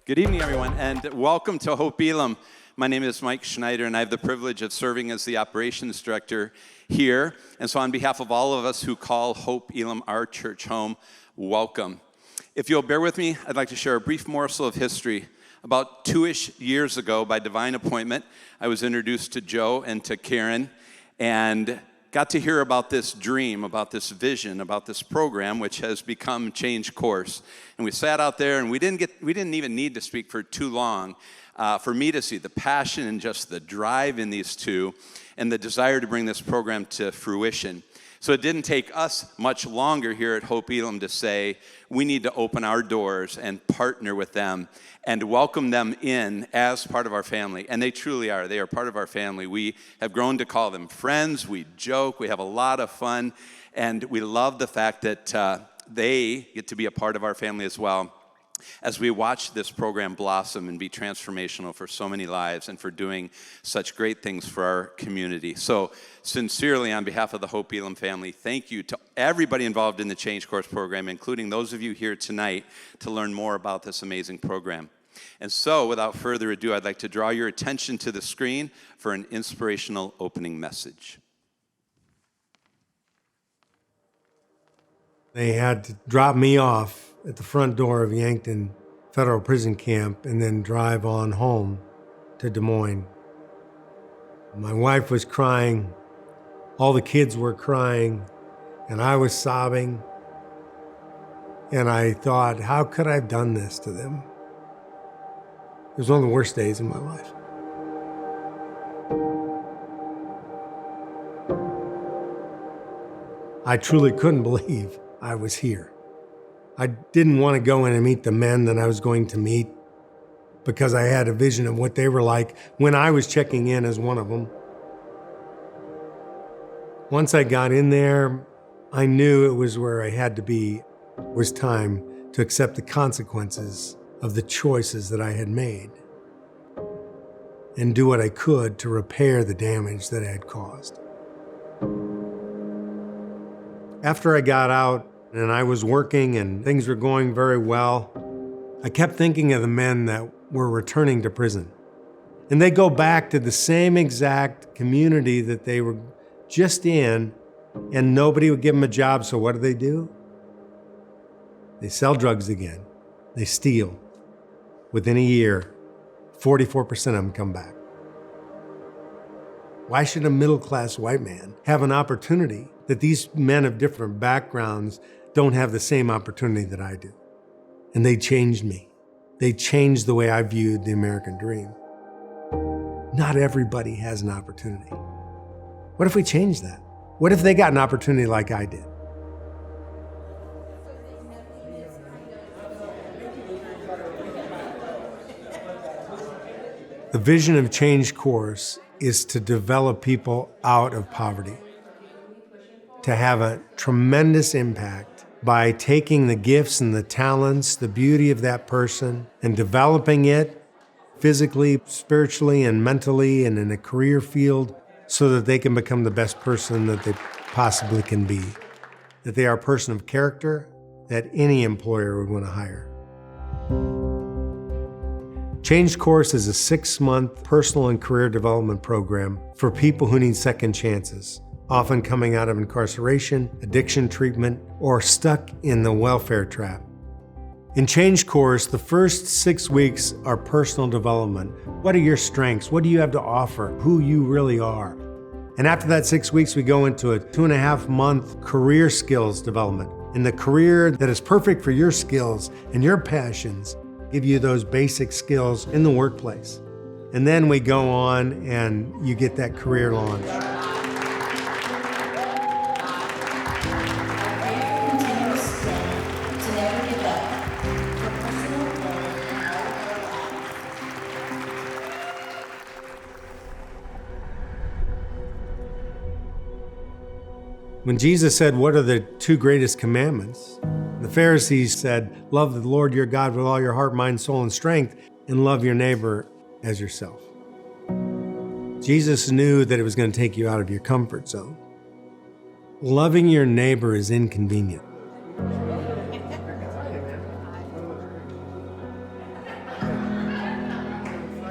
Good evening, everyone, and welcome to Hope Elam. My name is Mike Schneider, and I have the privilege of serving as the operations director here. And so on behalf of all of us who call Hope Elam our church home, welcome. If you'll bear with me, I'd like to share a brief morsel of history. About 2-ish years ago, by divine appointment, I was introduced to Joe and to Karen, and got to hear about this dream, about this vision, about this program, which has become Change Course. And we sat out there, and we didn't even need to speak for too long for me to see the passion and just the drive in these two, and the desire to bring this program to fruition. So it didn't take us much longer here at Hope Elam to say, we need to open our doors and partner with them and welcome them in as part of our family. And they truly are. They are part of our family. We have grown to call them friends. We joke. We have a lot of fun. And we love the fact that they get to be a part of our family as well, as we watch this program blossom and be transformational for so many lives and for doing such great things for our community. So sincerely, on behalf of the Hope Elam family, thank you to everybody involved in the Change Course program, including those of you here tonight, to learn more about this amazing program. And so, without further ado, I'd like to draw your attention to the screen for an inspirational opening message. They had to drop me off at the front door of Yankton Federal Prison Camp and then drive on home to Des Moines. My wife was crying, all the kids were crying, and I was sobbing. And I thought, how could I have done this to them? It was one of the worst days in my life. I truly couldn't believe I was here. I didn't want to go in and meet the men that I was going to meet because I had a vision of what they were like when I was checking in as one of them. Once I got in there, I knew it was where I had to be. It was time to accept the consequences of the choices that I had made and do what I could to repair the damage that I had caused. After I got out, and I was working and things were going very well, I kept thinking of the men that were returning to prison. And they go back to the same exact community that they were just in, and nobody would give them a job, so what do? They sell drugs again. They steal. Within a year, 44% of them come back. Why should a middle-class white man have an opportunity that these men of different backgrounds don't have the same opportunity that I do? And they changed me. They changed the way I viewed the American dream. Not everybody has an opportunity. What if we change that? What if they got an opportunity like I did? The vision of Change Course is to develop people out of poverty, to have a tremendous impact by taking the gifts and the talents, the beauty of that person, and developing it physically, spiritually, and mentally, and in a career field so that they can become the best person that they possibly can be, that they are a person of character that any employer would want to hire. Change Course is a 6-month personal and career development program for people who need second chances, often coming out of incarceration, addiction treatment, or stuck in the welfare trap. In Change Course, the first 6 weeks are personal development. What are your strengths? What do you have to offer? Who you really are. And after that 6 weeks, we go into a 2.5-month career skills development. And the career that is perfect for your skills and your passions give you those basic skills in the workplace. And then we go on and you get that career launch. When Jesus said, what are the 2 greatest commandments? The Pharisees said, love the Lord your God with all your heart, mind, soul, and strength, and love your neighbor as yourself. Jesus knew that it was going to take you out of your comfort zone. Loving your neighbor is inconvenient.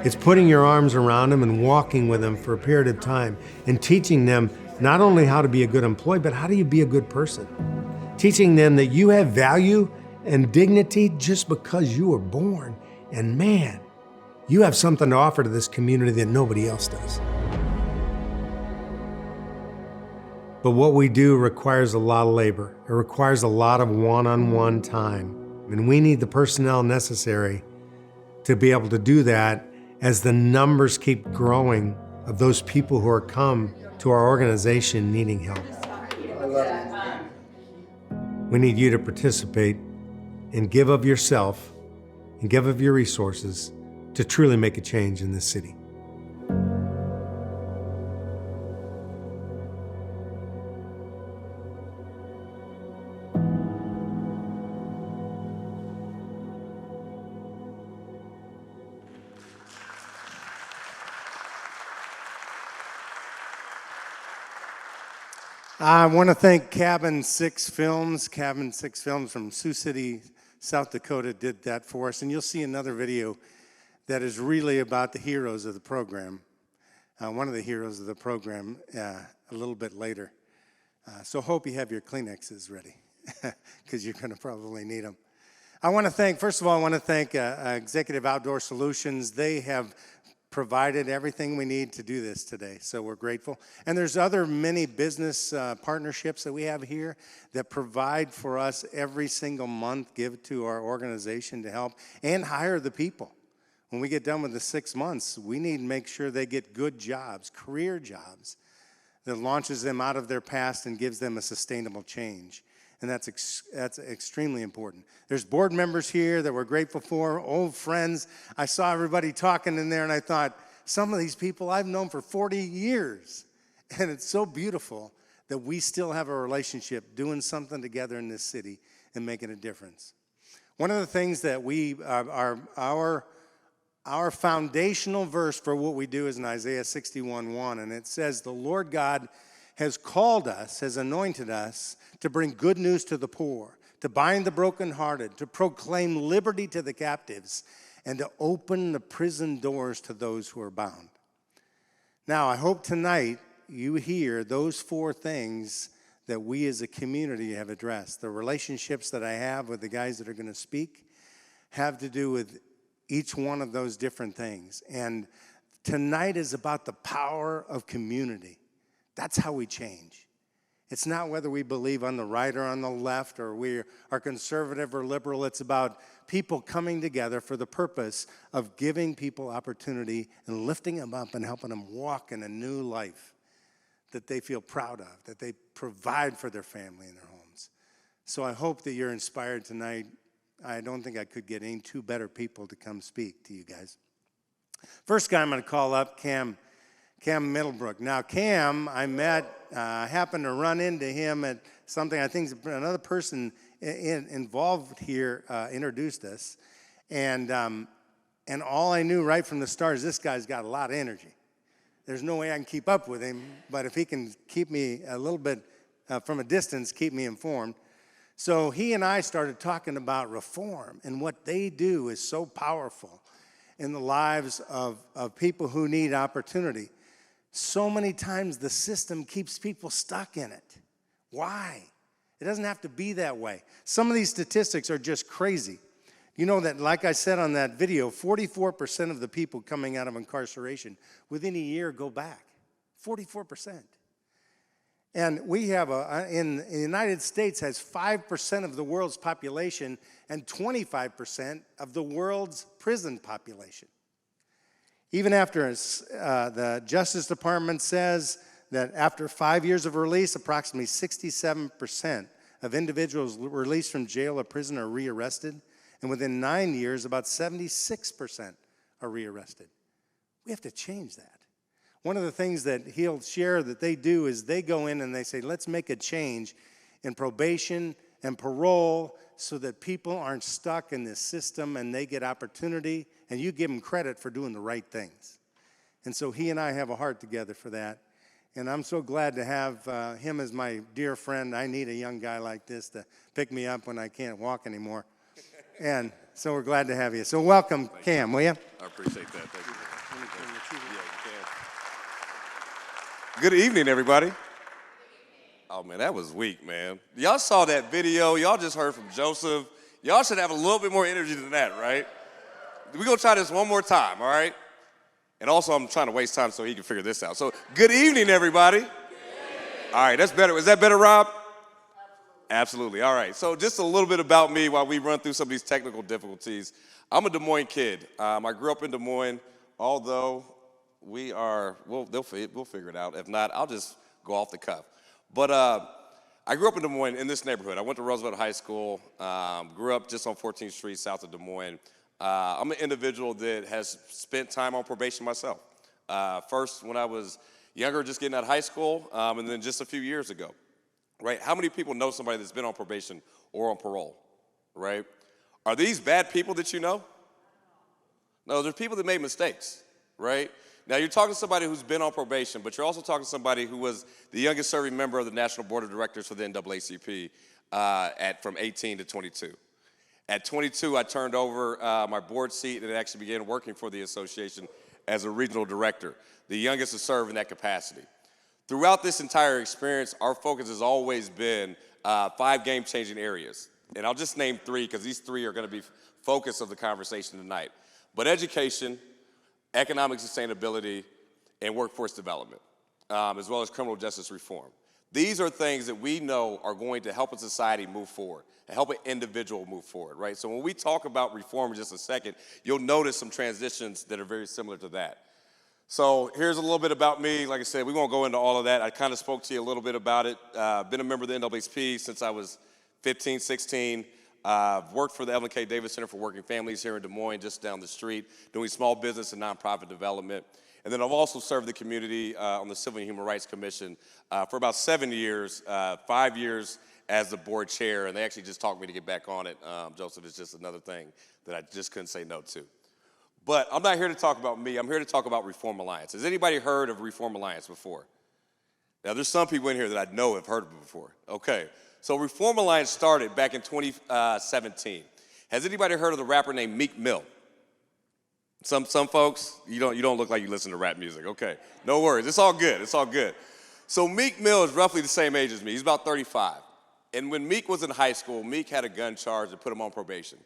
It's putting your arms around them and walking with them for a period of time and teaching them not only how to be a good employee, but how do you be a good person? Teaching them that you have value and dignity just because you were born. And man, you have something to offer to this community that nobody else does. But what we do requires a lot of labor. It requires a lot of one-on-one time. And we need the personnel necessary to be able to do that as the numbers keep growing of those people who are come to our organization needing help. We need you to participate and give of yourself and give of your resources to truly make a change in this city. I want to thank Cabin 6 Films. Cabin 6 Films from Sioux City, South Dakota did that for us. And you'll see another video that is really about the heroes of the program. One of the heroes of the program a little bit later. So hope you have your Kleenexes ready because you're going to probably need them. First of all, I want to thank Executive Outdoor Solutions. They have provided everything we need to do this today, so we're grateful. And there's other many business partnerships that we have here that provide for us every single month, give to our organization to help, and hire the people. When we get done with the 6 months, we need to make sure they get good jobs, career jobs, that launches them out of their past and gives them a sustainable change. And that's extremely important. There's board members here that we're grateful for, old friends. I saw everybody talking in there, and I thought, some of these people I've known for 40 years. And it's so beautiful that we still have a relationship doing something together in this city and making a difference. One of the things that our foundational verse for what we do is in Isaiah 61:1, and it says, the Lord God has called us, has anointed us to bring good news to the poor, to bind the brokenhearted, to proclaim liberty to the captives, and to open the prison doors to those who are bound. Now, I hope tonight you hear those 4 things that we as a community have addressed. The relationships that I have with the guys that are going to speak have to do with each one of those different things. And tonight is about the power of community. That's how we change. It's not whether we believe on the right or on the left, or we are conservative or liberal. It's about people coming together for the purpose of giving people opportunity and lifting them up and helping them walk in a new life that they feel proud of, that they provide for their family and their homes. So I hope that you're inspired tonight. I don't think I could get any 2 better people to come speak to you guys. First guy I'm going to call up, Cam Middlebrook. Now, Cam, I happened to run into him at something. I think another person involved here introduced us. And all I knew right from the start is this guy's got a lot of energy. There's no way I can keep up with him, but if he can keep me a little bit from a distance, keep me informed. So he and I started talking about reform, and what they do is so powerful in the lives of people who need opportunity. So many times the system keeps people stuck in it. Why? It doesn't have to be that way. Some of these statistics are just crazy. You know that, like I said on that video, 44% of the people coming out of incarceration within a year go back. 44%. And we have in the United States has 5% of the world's population and 25% of the world's prison population. Even after the Justice Department says that after 5 years of release, approximately 67% of individuals released from jail or prison are rearrested. And within 9 years, about 76% are rearrested. We have to change that. One of the things that he'll share that they do is they go in and they say, let's make a change in probation and parole so that people aren't stuck in this system and they get opportunity, and you give them credit for doing the right things. And so he and I have a heart together for that. And I'm so glad to have him as my dear friend. I need a young guy like this to pick me up when I can't walk anymore. And so we're glad to have you. So welcome, Cam, will you? I appreciate that. Thank you. Yeah, you can. Good evening, everybody. Oh, man, that was weak, man. Y'all saw that video. Y'all just heard from Joseph. Y'all should have a little bit more energy than that, right? We're going to try this one more time, all right? And also, I'm trying to waste time so he can figure this out. So, good evening, everybody. Good evening. All right, that's better. Is that better, Rob? Absolutely. All right. So, just a little bit about me while we run through some of these technical difficulties. I'm a Des Moines kid. I grew up in Des Moines, although we'll figure it out. If not, I'll just go off the cuff. But I grew up in Des Moines in this neighborhood. I went to Roosevelt High School, grew up just on 14th Street south of Des Moines. I'm an individual that has spent time on probation myself. First, when I was younger, just getting out of high school, and then just a few years ago, right? How many people know somebody that's been on probation or on parole, right? Are these bad people that you know? No, they're people that made mistakes, right? Now, you're talking to somebody who's been on probation, but you're also talking to somebody who was the youngest serving member of the National Board of Directors for the NAACP from 18 to 22. At 22, I turned over my board seat and actually began working for the association as a regional director, the youngest to serve in that capacity. Throughout this entire experience, our focus has always been 5 game-changing areas. And I'll just name 3 because these 3 are going to be focus of the conversation tonight. But education, economic sustainability, and workforce development, as well as criminal justice reform. These are things that we know are going to help a society move forward and help an individual move forward, right? So when we talk about reform in just a second, you'll notice some transitions that are very similar to that. So here's a little bit about me. Like I said, we won't go into all of that. I kind of spoke to you a little bit about it. Been a member of the NAACP since I was 15, 16. Worked for the Evelyn K. Davis Center for Working Families here in Des Moines, just down the street, doing small business and nonprofit development. And then I've also served the community on the Civil and Human Rights Commission for about 7 years, 5 years as the board chair, and they actually just talked me to get back on it. Joseph, it's just another thing that I just couldn't say no to. But I'm not here to talk about me. I'm here to talk about Reform Alliance. Has anybody heard of Reform Alliance before? Now, there's some people in here that I know have heard of it before. Okay. So Reform Alliance started back in 2017. Has anybody heard of the rapper named Meek Mill? Some folks, you don't look like you listen to rap music. Okay, no worries. It's all good. It's all good. So Meek Mill is roughly the same age as me. He's about 35. And when Meek was in high school, Meek had a gun charge that put him on probation.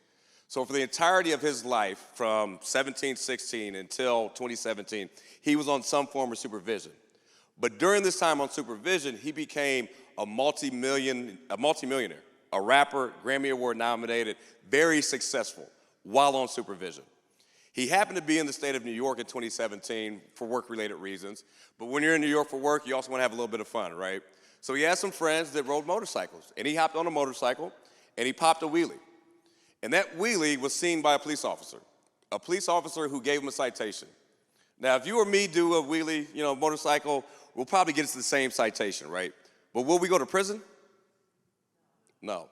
So for the entirety of his life, from 17, 16 until 2017, he was on some form of supervision. But during this time on supervision, he became a multi-millionaire, a rapper, Grammy Award nominated, very successful while on supervision. He happened to be in the state of New York in 2017 for work-related reasons. But when you're in New York for work, you also want to have a little bit of fun, right? So he had some friends that rode motorcycles, and he hopped on a motorcycle, and he popped a wheelie. And that wheelie was seen by a police officer who gave him a citation. Now, if you or me do a wheelie, motorcycle, we'll probably get the same citation, right? But will we go to prison? No.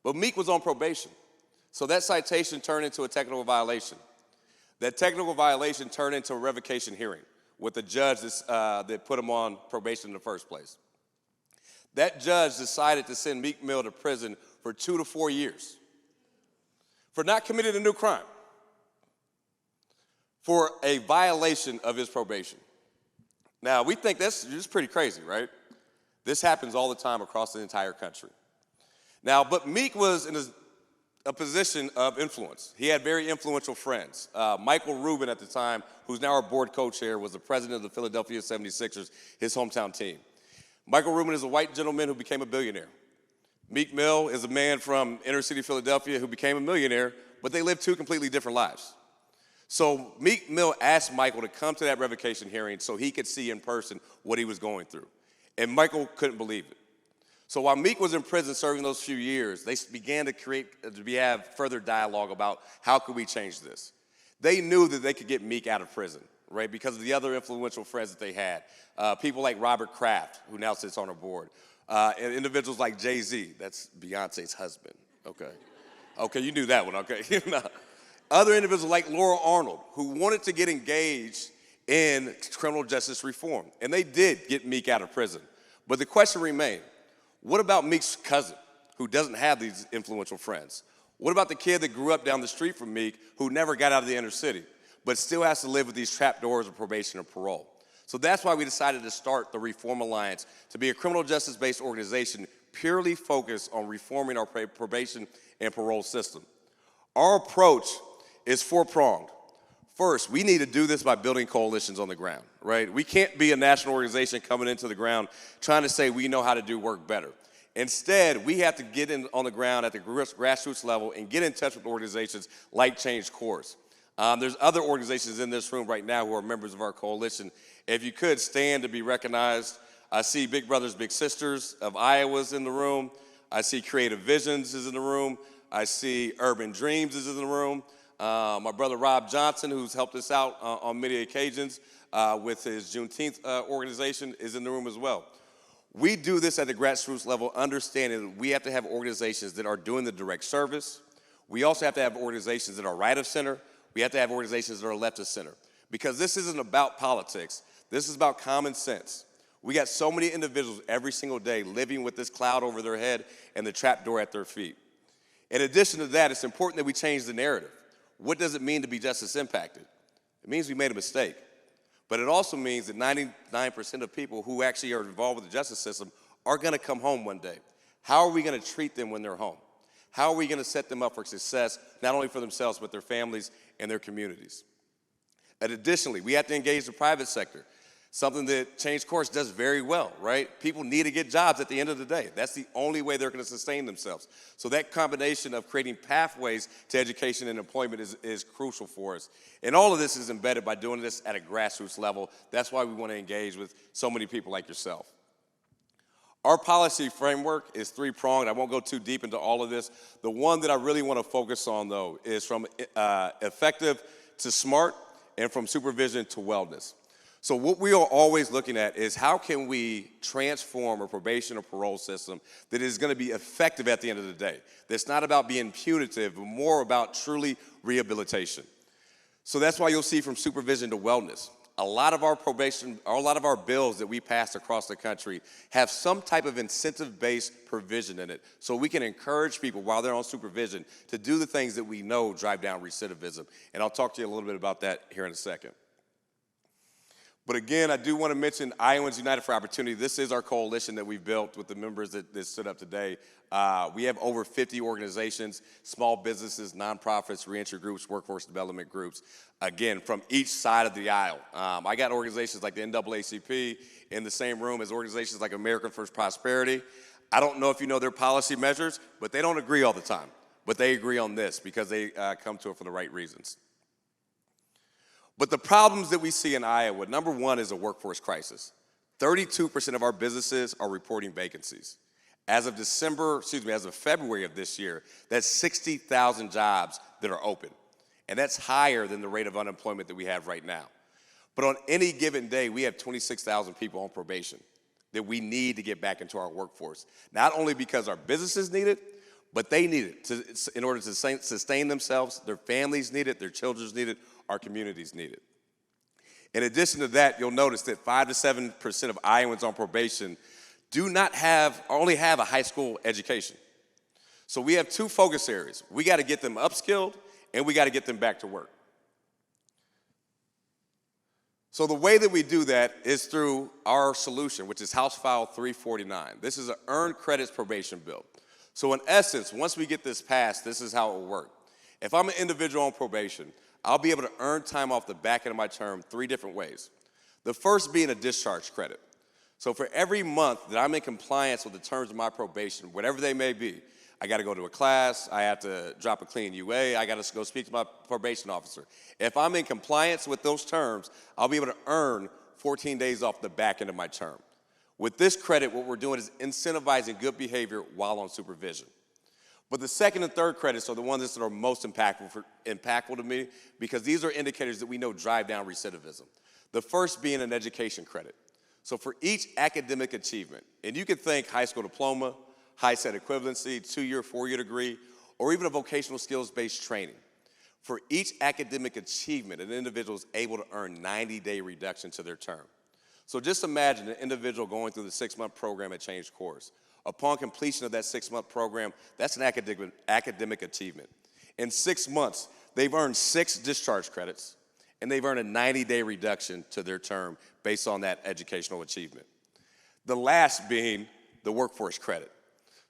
But Meek was on probation. So that citation turned into a technical violation. That technical violation turned into a revocation hearing with the judge that put him on probation in the first place. That judge decided to send Meek Mill to prison for 2 to 4 years for not committing a new crime, for a violation of his probation. Now, we think that's just pretty crazy, right? This happens all the time across the entire country. Now, but Meek was in a position of influence. He had very influential friends. Michael Rubin at the time, who's now our board co-chair, was the president of the Philadelphia 76ers, his hometown team. Michael Rubin is a white gentleman who became a billionaire. Meek Mill is a man from inner city Philadelphia who became a millionaire, but they lived 2 completely different lives. So Meek Mill asked Michael to come to that revocation hearing so he could see in person what he was going through. And Michael couldn't believe it. So while Meek was in prison serving those few years, they began to have further dialogue about how could we change this. They knew that they could get Meek out of prison, right, because of the other influential friends that they had. People like Robert Kraft, who now sits on our board, and individuals like Jay-Z, that's Beyonce's husband, okay. Okay, you knew that one, okay. Other individuals like Laura Arnold, who wanted to get engaged in criminal justice reform, and they did get Meek out of prison. But the question remained, what about Meek's cousin, who doesn't have these influential friends? What about the kid that grew up down the street from Meek, who never got out of the inner city, but still has to live with these trapdoors of probation and parole. So that's why we decided to start the Reform Alliance, to be a criminal justice-based organization purely focused on reforming our probation and parole system. Our approach is four-pronged. First, we need to do this by building coalitions on the ground, right? We can't be a national organization coming into the ground trying to say we know how to do work better. Instead, we have to get in on the ground at the grassroots level and get in touch with organizations like Change Course. There's other organizations in this room right now who are members of our coalition. If you could stand to be recognized, I see Big Brothers Big Sisters of Iowa's in the room. I see Creative Visions is in the room. I see Urban Dreams is in the room. My brother Rob Johnson, who's helped us out on many occasions with his Juneteenth organization, is in the room as well. We do this at the grassroots level, understanding that we have to have organizations that are doing the direct service. We also have to have organizations that are right of center. We have to have organizations that are left of center. Because this isn't about politics. This is about common sense. We got so many individuals every single day living with this cloud over their head and the trapdoor at their feet. In addition to that, it's important that we change the narrative. What does it mean to be justice impacted? It means we made a mistake. But it also means that 99% of people who actually are involved with the justice system are going to come home one day. How are we going to treat them when they're home? How are we going to set them up for success, not only for themselves, but their families and their communities? And additionally, we have to engage the private sector, something that Change Course does very well, right? People need to get jobs at the end of the day. That's the only way they're going to sustain themselves. So that combination of creating pathways to education and employment is crucial for us. And all of this is embedded by doing this at a grassroots level. That's why we want to engage with so many people like yourself. Our policy framework is three-pronged. I won't go too deep into all of this. The one that I really want to focus on, though, is from effective to smart and from supervision to wellness. So what we are always looking at is how can we transform a probation or parole system that is going to be effective at the end of the day. That's not about being punitive, but more about truly rehabilitation. So that's why you'll see from supervision to wellness. A lot of our probation, or a lot of our bills that we pass across the country have some type of incentive-based provision in it, so we can encourage people while they're on supervision to do the things that we know drive down recidivism. And I'll talk to you a little bit about that here in a second. But again, I do want to mention Iowans United for Opportunity. This is our coalition that we've built with the members that stood up today. We have over 50 organizations, small businesses, nonprofits, reentry groups, workforce development groups, again, from each side of the aisle. I got organizations like the NAACP in the same room as organizations like American First Prosperity. I don't know if you know their policy measures, but they don't agree all the time. But they agree on this because they come to it for the right reasons. But the problems that we see in Iowa, number one is a workforce crisis. 32% of our businesses are reporting vacancies. As of February of this year, that's 60,000 jobs that are open. And that's higher than the rate of unemployment that we have right now. But on any given day, we have 26,000 people on probation that we need to get back into our workforce. Not only because our businesses need it, but they need it in order to sustain themselves. Their families need it, their children need it, our communities need it. In addition to that, you'll notice that 5 to 7% of Iowans on probation only have a high school education. So we have two focus areas. We got to get them upskilled, and we got to get them back to work. So the way that we do that is through our solution, which is House File 349. This is an earned credits probation bill. So in essence, once we get this passed, this is how it will work. If I'm an individual on probation, I'll be able to earn time off the back end of my term 3 different ways. The first being a discharge credit. So for every month that I'm in compliance with the terms of my probation, whatever they may be, I got to go to a class, I have to drop a clean UA, I got to go speak to my probation officer. If I'm in compliance with those terms, I'll be able to earn 14 days off the back end of my term. With this credit, what we're doing is incentivizing good behavior while on supervision. But the second and third credits are the ones that are most impactful to me because these are indicators that we know drive down recidivism. The first being an education credit. So for each academic achievement, and you could think high school diploma, high set equivalency, 2-year, 4-year degree, or even a vocational skills-based training. For each academic achievement, an individual is able to earn 90-day reduction to their term. So just imagine an individual going through the 6-month program at Change Course. Upon completion of that 6-month program, that's an academic achievement. In 6 months, they've earned 6 discharge credits, and they've earned a 90-day reduction to their term based on that educational achievement. The last being the workforce credit.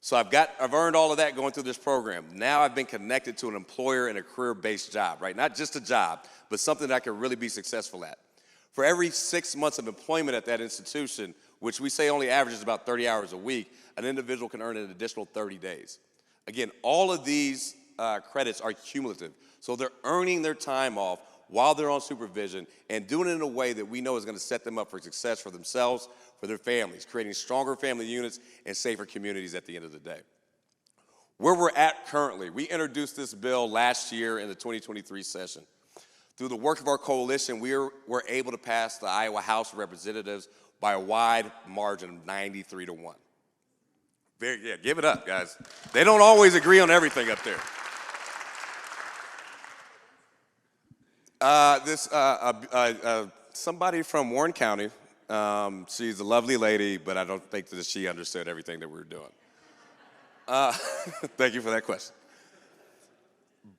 So I've earned all of that going through this program. Now I've been connected to an employer in a career-based job, right? Not just a job, but something that I can really be successful at. For every 6 months of employment at that institution, which we say only averages about 30 hours a week, an individual can earn an additional 30 days. Again, all of these credits are cumulative. So they're earning their time off while they're on supervision and doing it in a way that we know is going to set them up for success for themselves, for their families, creating stronger family units and safer communities at the end of the day. Where we're at currently, we introduced this bill last year in the 2023 session. Through the work of our coalition, we were able to pass the Iowa House of Representatives by a wide margin of 93-1. Yeah, give it up, guys. They don't always agree on everything up there. Somebody from Warren County, she's a lovely lady, but I don't think that she understood everything that we were doing. Thank you for that question.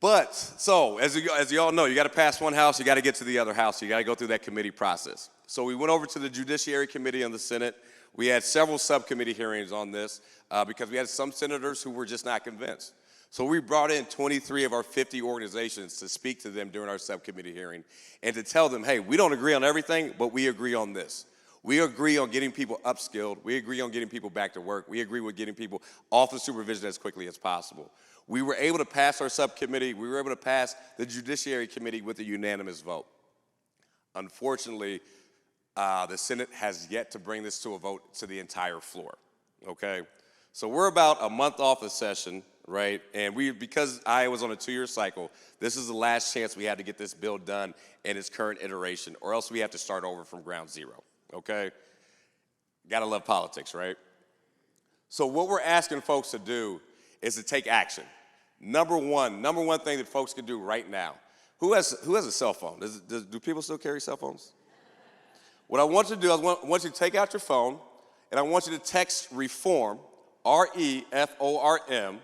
But, so, as you all know, you got to pass one house, you got to get to the other house, you got to go through that committee process. So we went over to the Judiciary Committee in the Senate. We had several subcommittee hearings on this because we had some senators who were just not convinced. So we brought in 23 of our 50 organizations to speak to them during our subcommittee hearing and to tell them, hey, we don't agree on everything, but we agree on this. We agree on getting people upskilled. We agree on getting people back to work. We agree with getting people off of supervision as quickly as possible. We were able to pass our subcommittee. We were able to pass the Judiciary Committee with a unanimous vote. Unfortunately, the Senate has yet to bring this to a vote to the entire floor, okay? So we're about a month off the session, right? And because Iowa's on a 2-year cycle, this is the last chance we had to get this bill done in its current iteration, or else we have to start over from ground zero, okay? Gotta love politics, right? So what we're asking folks to do is to take action. Number one thing that folks can do right now. Who has a cell phone? Do people still carry cell phones? What I want you to do, I want you to take out your phone, and I want you to text REFORM, REFORM,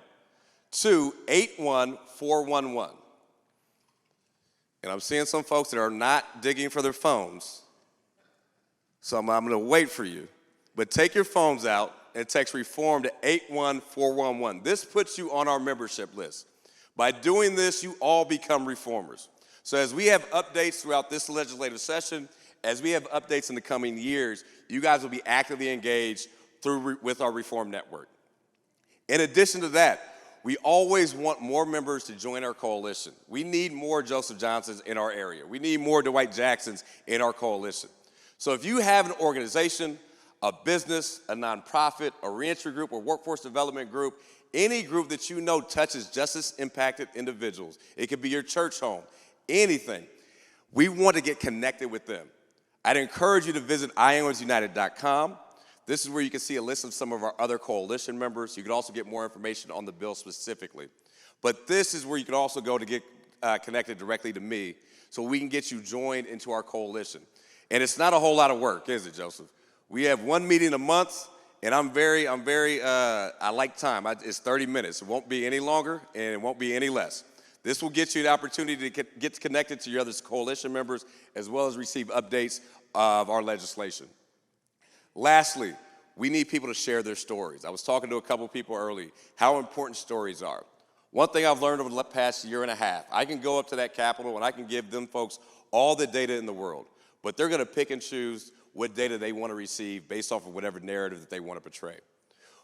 to 81411. And I'm seeing some folks that are not digging for their phones, so I'm going to wait for you. But take your phones out and text REFORM to 81411. This puts you on our membership list. By doing this, you all become reformers. So as we have updates throughout this legislative session, as we have updates in the coming years, you guys will be actively engaged with our Reform Network. In addition to that, we always want more members to join our coalition. We need more Joseph Johnsons in our area. We need more Dwight Jacksons in our coalition. So if you have an organization, a business, a nonprofit, a reentry group, or workforce development group, any group that you know touches justice-impacted individuals, it could be your church home, anything, we want to get connected with them. I'd encourage you to visit iowasunited.com. This is where you can see a list of some of our other coalition members. You can also get more information on the bill specifically. But this is where you can also go to get connected directly to me so we can get you joined into our coalition. And it's not a whole lot of work, is it, Joseph? We have one meeting a month, and I like time. It's 30 minutes. It won't be any longer, and it won't be any less. This will get you the opportunity to get connected to your other coalition members, as well as receive updates of our legislation. Lastly, we need people to share their stories. I was talking to a couple people early, how important stories are. One thing I've learned over the past year and a half, I can go up to that Capitol and I can give them folks all the data in the world, but they're gonna pick and choose what data they wanna receive based off of whatever narrative that they wanna portray.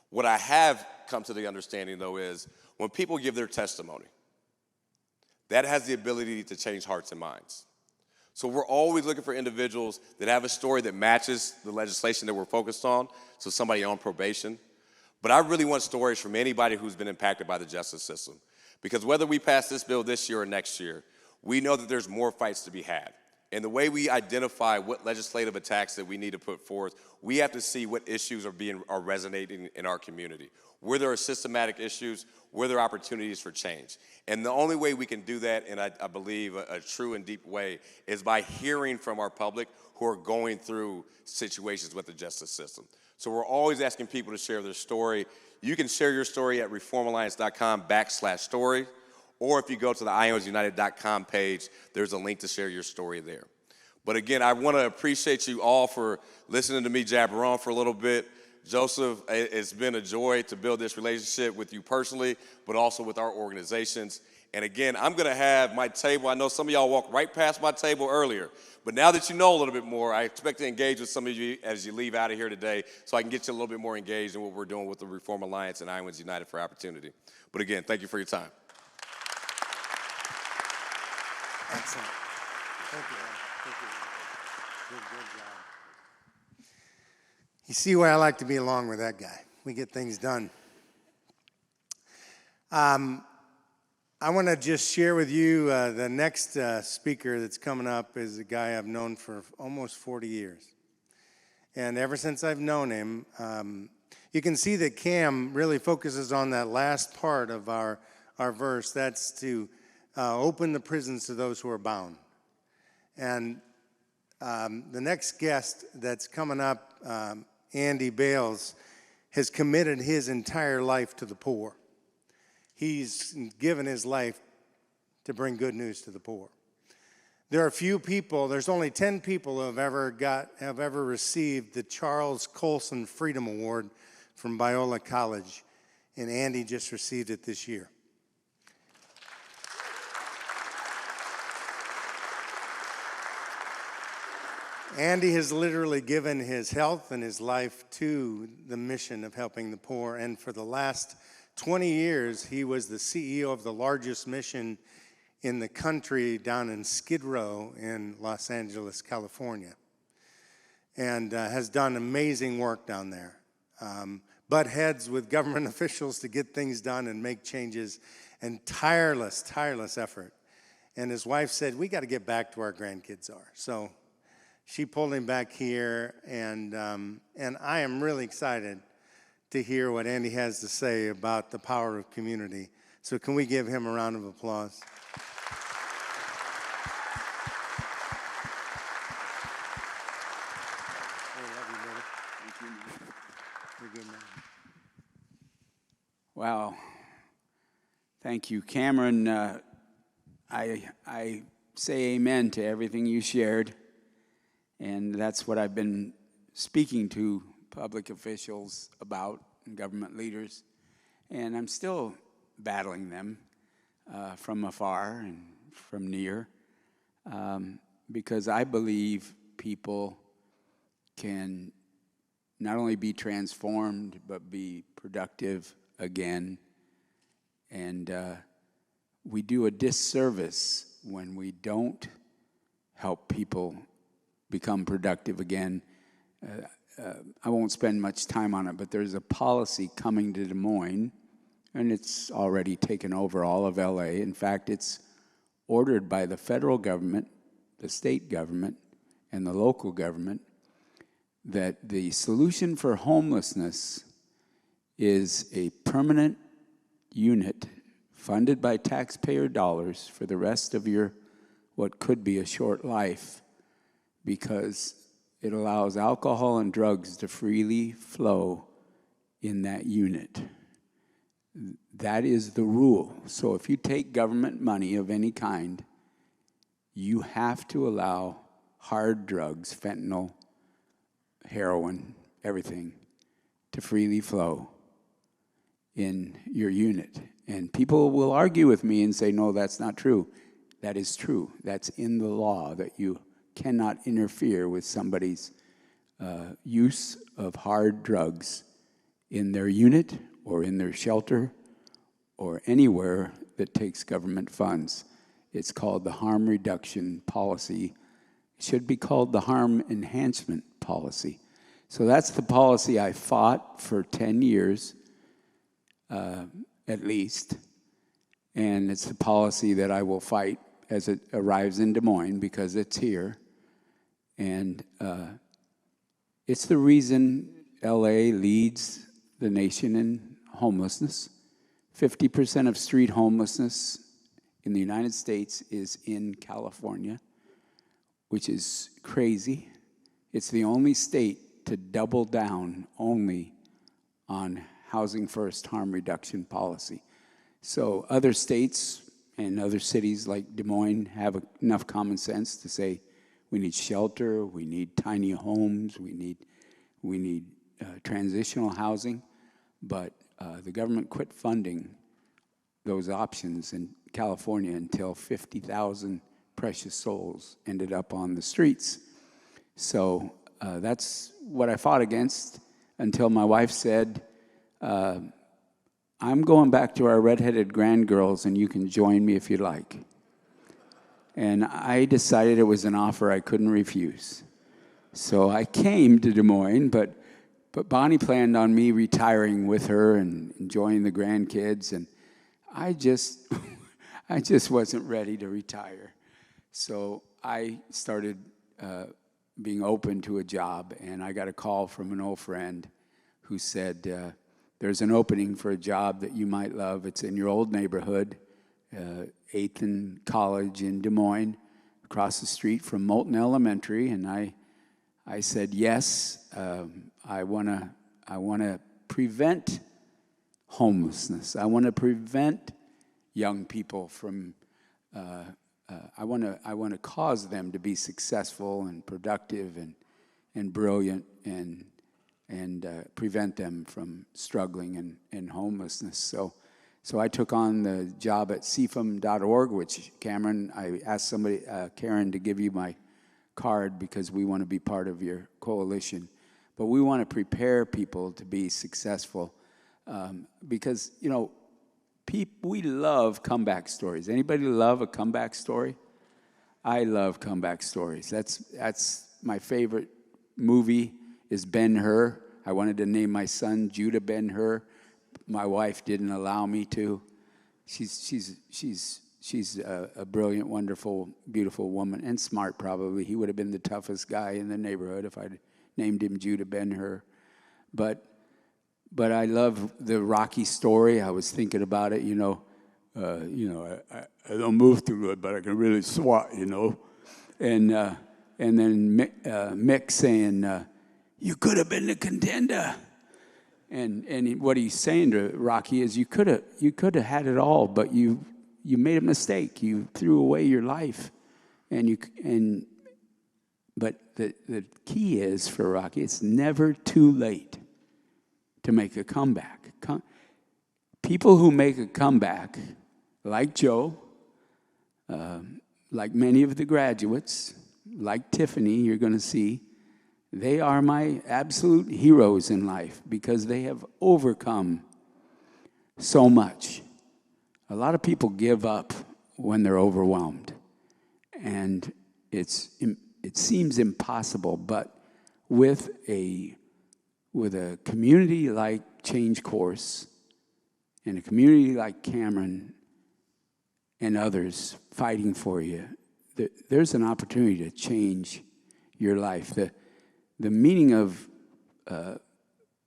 What I have come to the understanding, though, is when people give their testimony, that has the ability to change hearts and minds. So we're always looking for individuals that have a story that matches the legislation that we're focused on, so somebody on probation. But I really want stories from anybody who's been impacted by the justice system. Because whether we pass this bill this year or next year, we know that there's more fights to be had. And the way we identify what legislative attacks that we need to put forth, we have to see what issues are resonating in our community. Where there are systematic issues, where there are opportunities for change. And the only way we can do that, and I believe a true and deep way, is by hearing from our public who are going through situations with the justice system. So we're always asking people to share their story. You can share your story at reformalliance.com/story, or if you go to the iowasunited.com page, there's a link to share your story there. But again, I want to appreciate you all for listening to me jabber on for a little bit. Joseph, it's been a joy to build this relationship with you personally, but also with our organizations. And again, I'm going to have my table. I know some of y'all walked right past my table earlier, but now that you know a little bit more, I expect to engage with some of you as you leave out of here today so I can get you a little bit more engaged in what we're doing with the Reform Alliance and Iowans United for Opportunity. But again, thank you for your time. Excellent. Thank you. Thank you. Good job. You see why I like to be along with that guy. We get things done. I want to just share with you the next speaker that's coming up is a guy I've known for almost 40 years. And ever since I've known him, you can see that Cam really focuses on that last part of our verse. That's to open the prisons to those who are bound. And the next guest that's coming up, Andy Bales, has committed his entire life to the poor. He's given his life to bring good news to the poor. There are few people, there's only 10 people who have ever received the Charles Colson Freedom Award from Biola College, and Andy just received it this year. Andy has literally given his health and his life to the mission of helping the poor, and for the last 20 years, he was the CEO of the largest mission in the country down in Skid Row in Los Angeles, California, and has done amazing work down there. Butt heads with government officials to get things done and make changes, and tireless effort. And his wife said, we got to get back to where our grandkids are. So she pulled him back here, and I am really excited to hear what Andy has to say about the power of community. So can we give him a round of applause? I love you, brother. Thank you. You're good, man. Wow. Thank you, Cameron. I say amen to everything you shared, and that's what I've been speaking to public officials about and government leaders, and I'm still battling them from afar and from near because I believe people can not only be transformed but be productive again, and we do a disservice when we don't help people become productive again. I won't spend much time on it, but there's a policy coming to Des Moines, and it's already taken over all of LA. In fact, it's ordered by the federal government, the state government, and the local government that the solution for homelessness is a permanent unit funded by taxpayer dollars for the rest of your what could be a short life, because it allows alcohol and drugs to freely flow in that unit. That is the rule. So if you take government money of any kind, you have to allow hard drugs, fentanyl, heroin, everything, to freely flow in your unit. And people will argue with me and say, no, that's not true. That is true. That's in the law, that you cannot interfere with somebody's use of hard drugs in their unit or in their shelter or anywhere that takes government funds. It's called the harm reduction policy. It should be called the harm enhancement policy. So that's the policy I fought for 10 years, at least, and it's the policy that I will fight as it arrives in Des Moines, because it's here. And it's the reason LA leads the nation in homelessness. 50% of street homelessness in the United States is in California, which is crazy. It's the only state to double down only on housing first harm reduction policy. So other states and other cities like Des Moines have enough common sense to say we need shelter, we need tiny homes, we need transitional housing, but the government quit funding those options in California until 50,000 precious souls ended up on the streets. So that's what I fought against until my wife said, I'm going back to our redheaded grandgirls, and you can join me if you like. And I decided it was an offer I couldn't refuse. So I came to Des Moines, but Bonnie planned on me retiring with her and enjoying the grandkids, and I just wasn't ready to retire. So I started being open to a job, and I got a call from an old friend who said, there's an opening for a job that you might love. It's in your old neighborhood, 8th and College in Des Moines, across the street from Moulton Elementary. And I said, yes, I want to prevent homelessness. I want to prevent young people from, I want to cause them to be successful and productive and brilliant and prevent them from struggling in homelessness. So I took on the job at CFM.org, which I asked Karen to give you my card because we want to be part of your coalition. But we want to prepare people to be successful because, we love comeback stories. Anybody love a comeback story? I love comeback stories. That's my favorite movie is Ben-Hur. I wanted to name my son Judah Ben-Hur. My wife didn't allow me to. She's a brilliant, wonderful, beautiful woman, and smart probably. He would have been the toughest guy in the neighborhood if I'd named him Judah Ben-Hur. But I love the Rocky story. I was thinking about it, I don't move too good, but I can really swat, And then Mick saying, you could have been the contender. And what he's saying to Rocky is you could have had it all, but you made a mistake. You threw away your life. But the key is for Rocky, it's never too late to make a comeback. People who make a comeback, like Joe, like many of the graduates, like Tiffany, you're going to see, they are my absolute heroes in life because they have overcome so much. A lot of people give up when they're overwhelmed, and it seems impossible. But with a community like Change Course and a community like Cameron and others fighting for you, there's an opportunity to change your life. The meaning of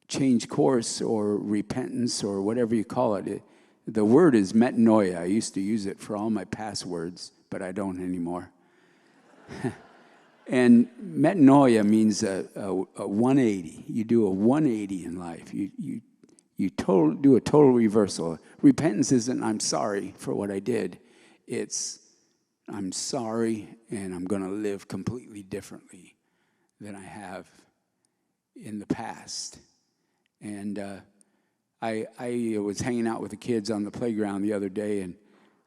change course or repentance or whatever you call it, the word is metanoia. I used to use it for all my passwords, but I don't anymore. And metanoia means a 180. You do a 180 in life. You do a total reversal. Repentance isn't I'm sorry for what I did. It's I'm sorry and I'm going to live completely differently than I have in the past. And I was hanging out with the kids on the playground the other day, and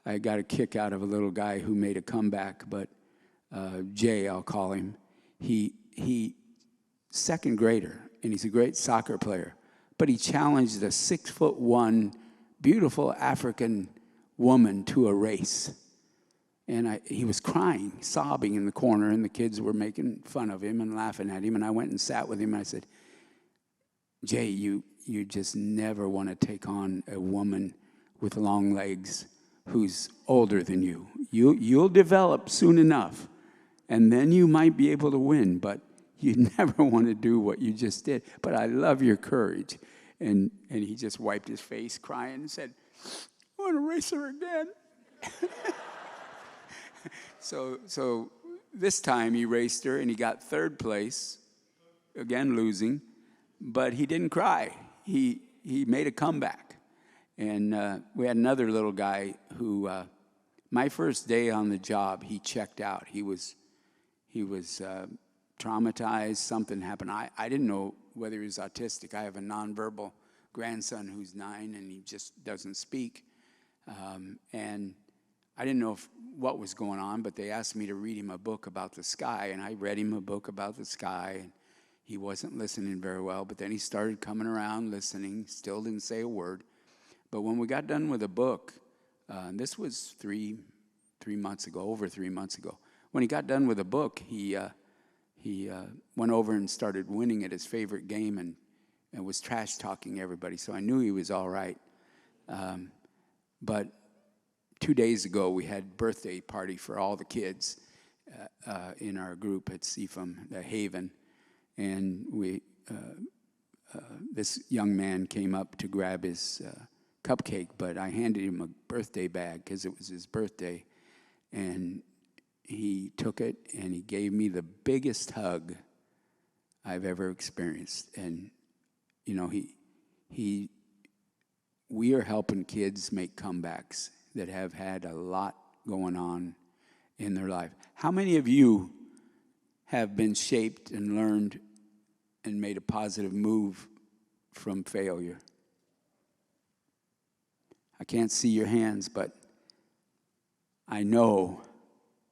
I got a kick out of a little guy who made a comeback, but Jay, I'll call him. He second grader, and he's a great soccer player, but he challenged a 6'1" beautiful African woman to a race. And he was crying, sobbing in the corner, and the kids were making fun of him and laughing at him. And I went and sat with him, and I said, Jay, you just never want to take on a woman with long legs who's older than you. You'll develop soon enough, and then you might be able to win, but you never want to do what you just did. But I love your courage. And he just wiped his face crying and said, I want to race her again. So this time he raced her, and he got third place, again losing, but he didn't cry. He made a comeback. And we had another little guy who My first day on the job, he checked out. He was traumatized. Something happened. I didn't know whether he was autistic. I have a nonverbal grandson who's 9, and he just doesn't speak. And I didn't know what was going on, but they asked me to read him a book about the sky, and I read him a book about the sky, and he wasn't listening very well, but then he started coming around listening, still didn't say a word. But when we got done with the book, and this was 3 months ago, over 3 months ago, when he got done with the book, he went over and started winning at his favorite game and was trash-talking everybody, so I knew he was all right. But 2 days ago, we had a birthday party for all the kids in our group at CFM, the Haven, and this young man came up to grab his cupcake, but I handed him a birthday bag because it was his birthday, and he took it and he gave me the biggest hug I've ever experienced. And you know, we are helping kids make comebacks that have had a lot going on in their life. How many of you have been shaped and learned and made a positive move from failure? I can't see your hands, but I know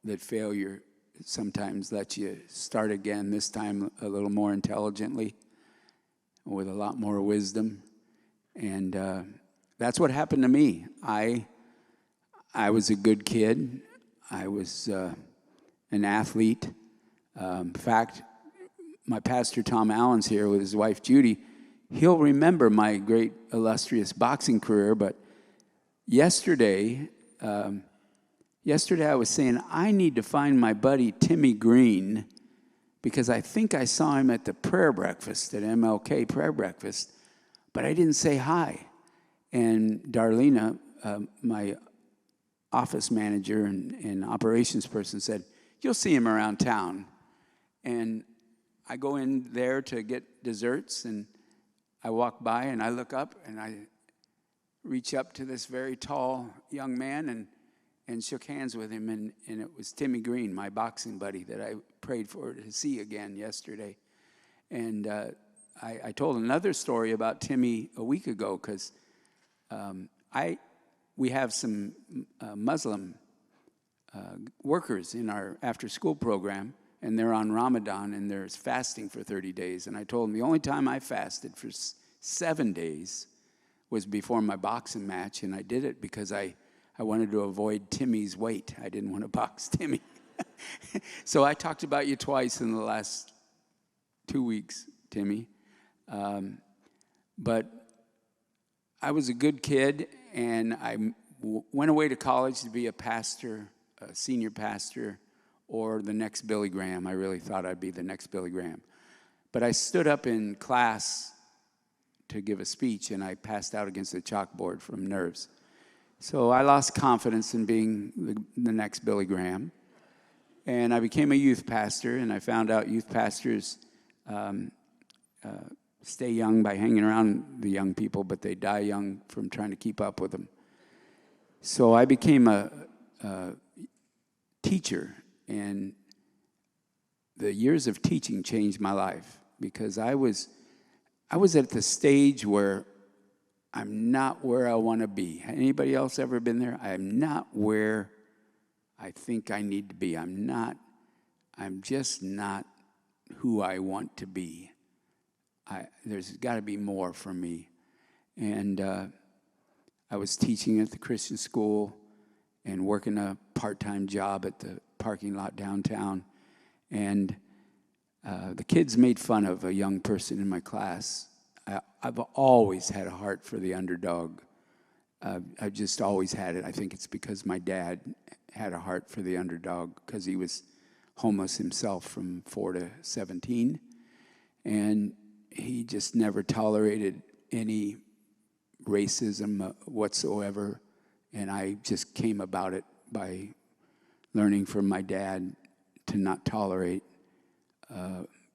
that failure sometimes lets you start again, this time a little more intelligently, with a lot more wisdom. And that's what happened to me. I was a good kid. I was an athlete. In fact, my pastor Tom Allen's here with his wife Judy. He'll remember my great illustrious boxing career, but yesterday I was saying, I need to find my buddy Timmy Green, because I think I saw him at the prayer breakfast, at MLK prayer breakfast, but I didn't say hi. And Darlena, my office manager and operations person, said, you'll see him around town. And I go in there to get desserts, and I walk by, and I look up, and I reach up to this very tall young man and shook hands with him, and it was Timmy Green, my boxing buddy that I prayed for to see again yesterday. And I told another story about Timmy a week ago, because we have some Muslim workers in our after-school program, and they're on Ramadan, and they're fasting for 30 days. And I told them the only time I fasted for 7 days was before my boxing match, and I did it because I wanted to avoid Timmy's weight. I didn't want to box Timmy. So I talked about you twice in the last 2 weeks, Timmy. But I was a good kid, and I went away to college to be a pastor, a senior pastor, or the next Billy Graham. I really thought I'd be the next Billy Graham. But I stood up in class to give a speech, and I passed out against the chalkboard from nerves. So I lost confidence in being the next Billy Graham. And I became a youth pastor, and I found out youth pastors stay young by hanging around the young people, but they die young from trying to keep up with them. So I became a teacher, and the years of teaching changed my life, because I was at the stage where I'm not where I want to be. Anybody else ever been there? I'm not where I think I need to be. I'm just not who I want to be. There's got to be more for me. And I was teaching at the Christian school and working a part-time job at the parking lot downtown. And the kids made fun of a young person in my class. I've always had a heart for the underdog. I've just always had it. I think it's because my dad had a heart for the underdog, because he was homeless himself from 4 to 17. And he just never tolerated any racism whatsoever. And I just came about it by learning from my dad to not tolerate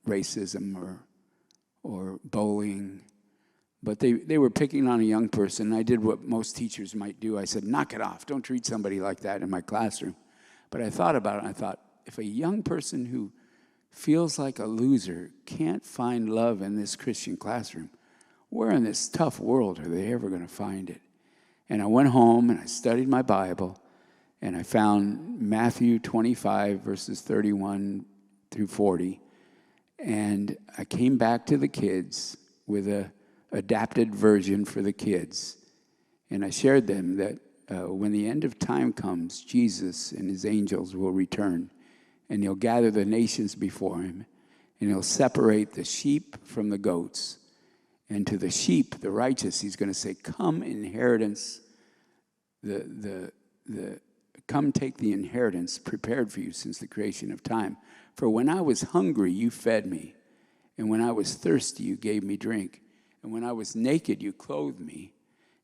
racism or bullying. But they were picking on a young person. I did what most teachers might do. I said, knock it off. Don't treat somebody like that in my classroom. But I thought about it, and I thought, if a young person who feels like a loser can't find love in this Christian classroom, where in this tough world are they ever going to find it? And I went home, and I studied my Bible, and I found Matthew 25, verses 31 through 40. And I came back to the kids with a adapted version for the kids. And I shared them that when the end of time comes, Jesus and his angels will return, and he'll gather the nations before him, and he'll separate the sheep from the goats. And to the sheep, the righteous, he's going to say, come inheritance, come take the inheritance prepared for you since the creation of time. For when I was hungry, you fed me, and when I was thirsty, you gave me drink. And when I was naked, you clothed me.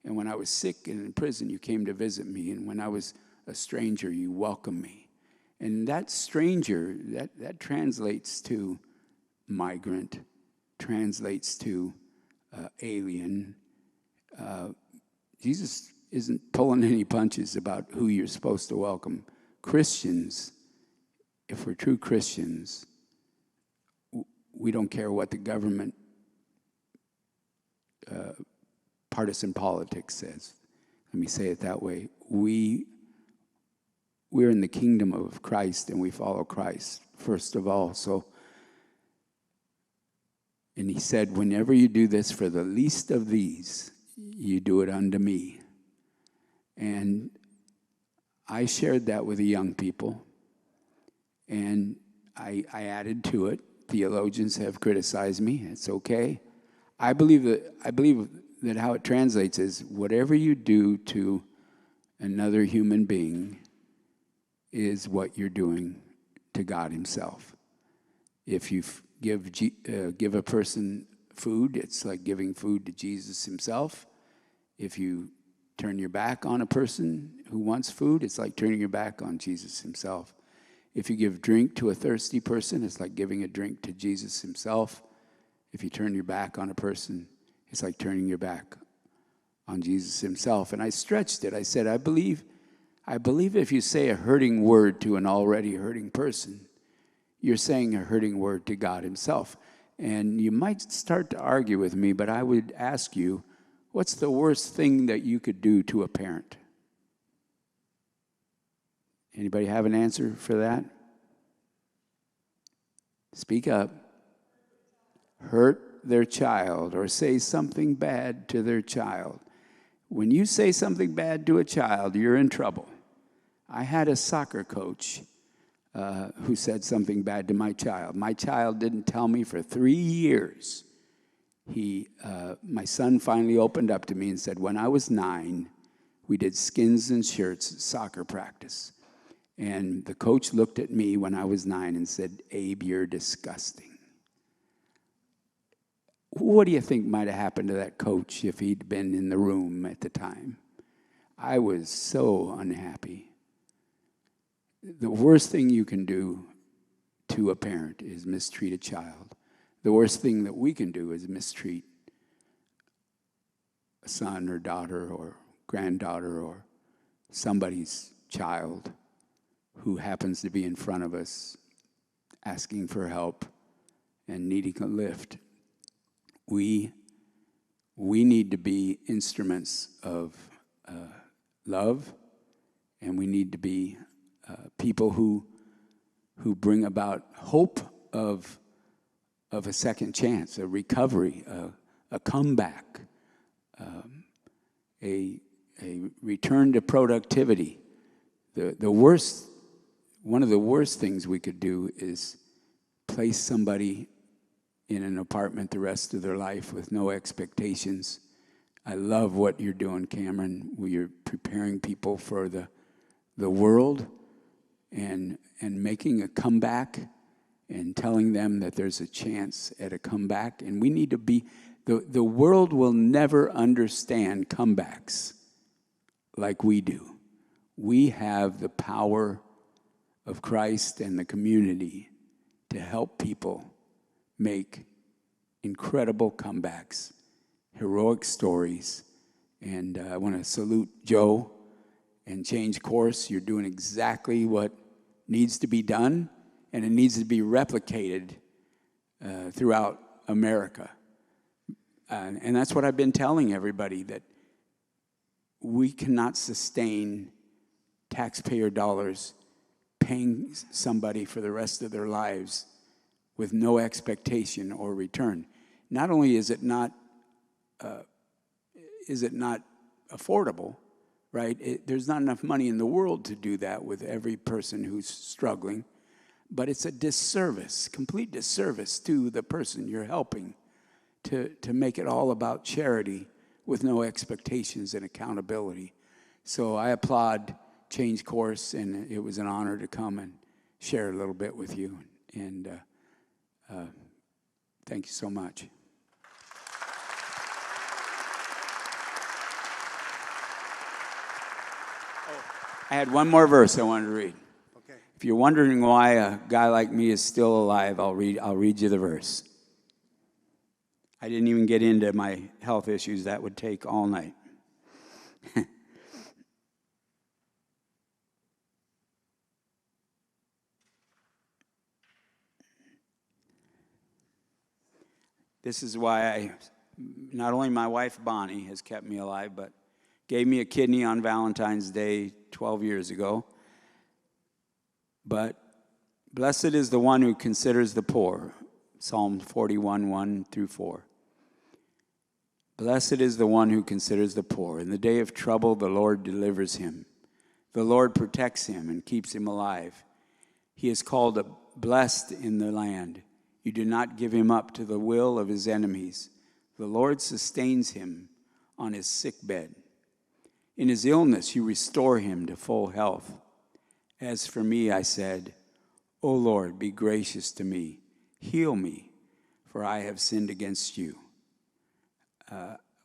And when I was sick and in prison, you came to visit me. And when I was a stranger, you welcomed me. And that stranger, that translates to migrant, translates to alien. Jesus isn't pulling any punches about who you're supposed to welcome. Christians, if we're true Christians, we don't care what the government partisan politics says. Let me say it that way. We're in the kingdom of Christ, and we follow Christ first of all. So, and he said, whenever you do this for the least of these, you do it unto me. And I shared that with the young people, and I added to it. Theologians have criticized me. It's okay. I believe that how it translates is whatever you do to another human being is what you're doing to God himself. If you give a person food, it's like giving food to Jesus himself. If you turn your back on a person who wants food, it's like turning your back on Jesus himself. If you give drink to a thirsty person, it's like giving a drink to Jesus himself. If you turn your back on a person, it's like turning your back on Jesus himself. And I stretched it. I said, I believe if you say a hurting word to an already hurting person, you're saying a hurting word to God himself. And you might start to argue with me, but I would ask you, what's the worst thing that you could do to a parent? Anybody have an answer for that? Speak up. Hurt their child or say something bad to their child. When you say something bad to a child, you're in trouble. I had a soccer coach who said something bad to my child. My child didn't tell me for 3 years. My son finally opened up to me and said, when I was 9, we did skins and shirts soccer practice. And the coach looked at me when I was 9 and said, Abe, you're disgusting. What do you think might have happened to that coach if he'd been in the room at the time? I was so unhappy. The worst thing you can do to a parent is mistreat a child. The worst thing that we can do is mistreat a son or daughter or granddaughter or somebody's child who happens to be in front of us asking for help and needing a lift. We need to be instruments of love, and we need to be people who bring about hope of a second chance, a recovery, a comeback, a return to productivity. One of the worst things we could do is place somebody in an apartment the rest of their life with no expectations. I love what you're doing, Cameron, where you're preparing people for the world and making a comeback and telling them that there's a chance at a comeback. And we need to be, the world will never understand comebacks like we do. We have the power of Christ and the community to help people make incredible comebacks. heroic stories. And I want to salute Joe and Change Course. You're doing exactly what needs to be done, and it needs to be replicated throughout America. And that's what I've been telling everybody, that we cannot sustain taxpayer dollars paying somebody for the rest of their lives with no expectation or return. Not only is it not affordable, right? There's not enough money in the world to do that with every person who's struggling, but it's a disservice, complete disservice to the person you're helping to make it all about charity with no expectations and accountability. So I applaud Change Course, and it was an honor to come and share a little bit with you. And thank you so much. I had one more verse I wanted to read. Okay. If you're wondering why a guy like me is still alive, I'll read you the verse. I didn't even get into my health issues. That would take all night. This is why not only my wife Bonnie has kept me alive, but gave me a kidney on Valentine's Day 12 years ago. But blessed is the one who considers the poor. Psalm 41, 1 through 4. Blessed is the one who considers the poor. In the day of trouble, the Lord delivers him. The Lord protects him and keeps him alive. He is called blessed in the land. You do not give him up to the will of his enemies. The Lord sustains him on his sick bed. In his illness, you restore him to full health. As for me, I said, O Lord, be gracious to me. Heal me, for I have sinned against you.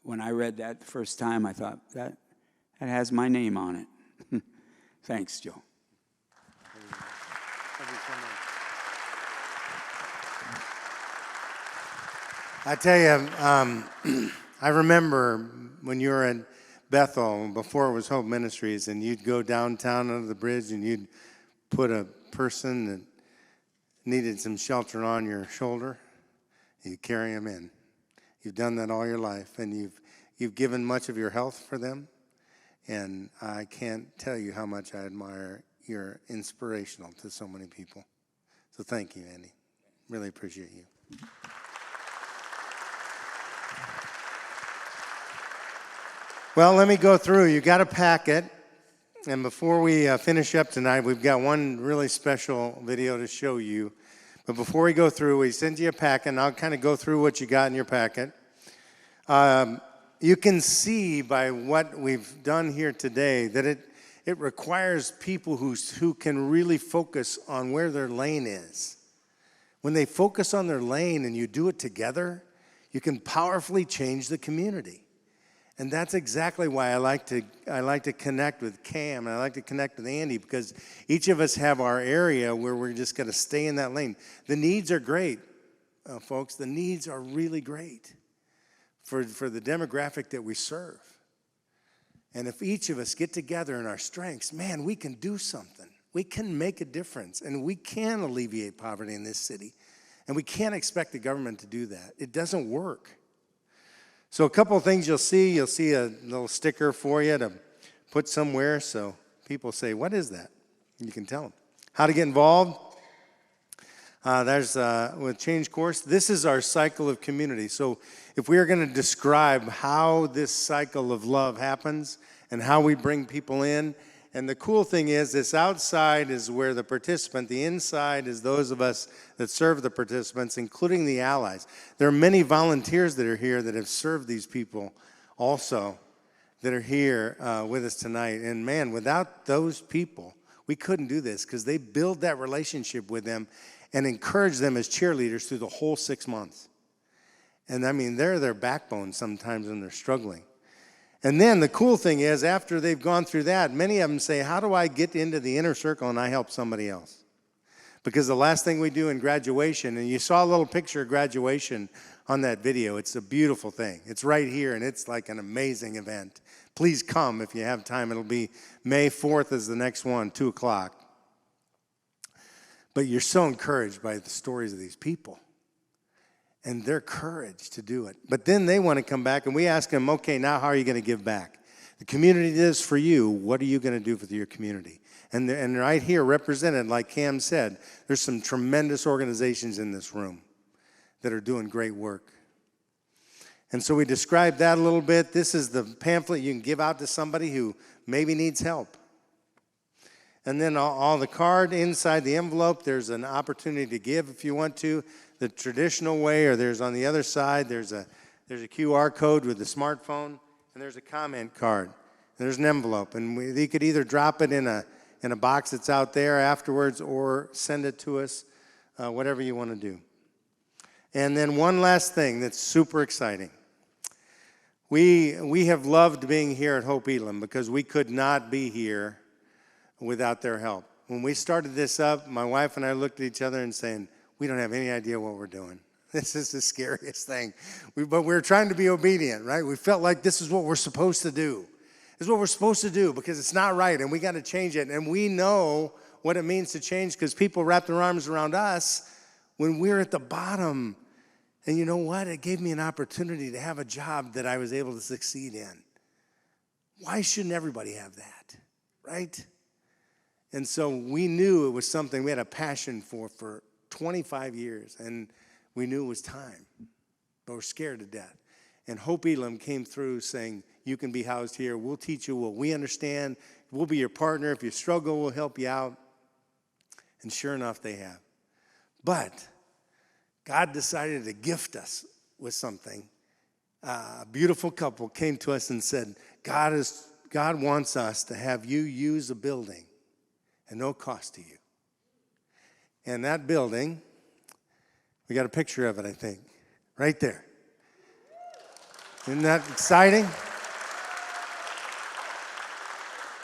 When I read that the first time, I thought, that has my name on it. Thanks, Joe. I tell you, I remember when you were in Bethel, before it was Hope Ministries, and you'd go downtown under the bridge and you'd put a person that needed some shelter on your shoulder, you carry them in. You've done that all your life, and you've given much of your health for them, and I can't tell you how much I admire. You're inspirational to so many people. So thank you, Andy. Really appreciate you. Well, let me go through. You got a packet, and before we finish up tonight, we've got one really special video to show you. But before we go through, we send you a packet, and I'll kind of go through what you got in your packet. You can see by what we've done here today that it requires people who can really focus on where their lane is. When they focus on their lane and you do it together, you can powerfully change the community. And that's exactly why I like to connect with Cam, and I like to connect with Andy, because each of us have our area where we're just going to stay in that lane. The needs are great, folks. The needs are really great for the demographic that we serve. And if each of us get together in our strengths, man, we can do something. We can make a difference, and we can alleviate poverty in this city. And we can't expect the government to do that. It doesn't work. So a couple of things you'll see a little sticker for you to put somewhere, so people say, what is that? You can tell them. How to get involved. There's with Change Course. This is our cycle of community. So if we are going to describe how this cycle of love happens and how we bring people in, and the cool thing is, this outside is where the participant, the inside is those of us that serve the participants, including the allies. There are many volunteers that are here that have served these people also that are here with us tonight. And man, without those people, we couldn't do this, because they build that relationship with them and encourage them as cheerleaders through the whole 6 months. And I mean, they're their backbone sometimes when they're struggling. And then the cool thing is, after they've gone through that, many of them say, how do I get into the inner circle and I help somebody else? Because the last thing we do in graduation, and you saw a little picture of graduation on that video. It's a beautiful thing. It's right here, and it's like an amazing event. Please come if you have time. It'll be May 4th is the next one, 2 o'clock. But you're so encouraged by the stories of these people and their courage to do it. But then they want to come back, and we ask them, okay, now how are you going to give back? The community did this for you. What are you going to do for your community? And right here, represented, like Cam said, there's some tremendous organizations in this room that are doing great work. And so we described that a little bit. This is the pamphlet you can give out to somebody who maybe needs help. And then all the card inside the envelope, there's an opportunity to give if you want to, the traditional way, or there's on the other side, there's a QR code with the smartphone, and there's a comment card. And there's an envelope, and you could either drop it in a box that's out there afterwards or send it to us, whatever you want to do. And then one last thing that's super exciting. We have loved being here at Hope Elam because we could not be here without their help. When we started this up, my wife and I looked at each other and saying, we don't have any idea what we're doing. This is the scariest thing. But we're trying to be obedient, right? We felt like this is what we're supposed to do. This is what we're supposed to do because it's not right, and we got to change it. And we know what it means to change because people wrap their arms around us when we're at the bottom. And you know what? It gave me an opportunity to have a job that I was able to succeed in. Why shouldn't everybody have that, right? And so we knew it was something we had a passion for 25 years, and we knew it was time, but we're scared to death. And Hope Elam came through saying, you can be housed here. We'll teach you what we understand. We'll be your partner. If you struggle, we'll help you out. And sure enough, they have. But God decided to gift us with something. A beautiful couple came to us and said, God wants us to have you use a building at no cost to you. And that building, we got a picture of it, I think, right there. Isn't that exciting?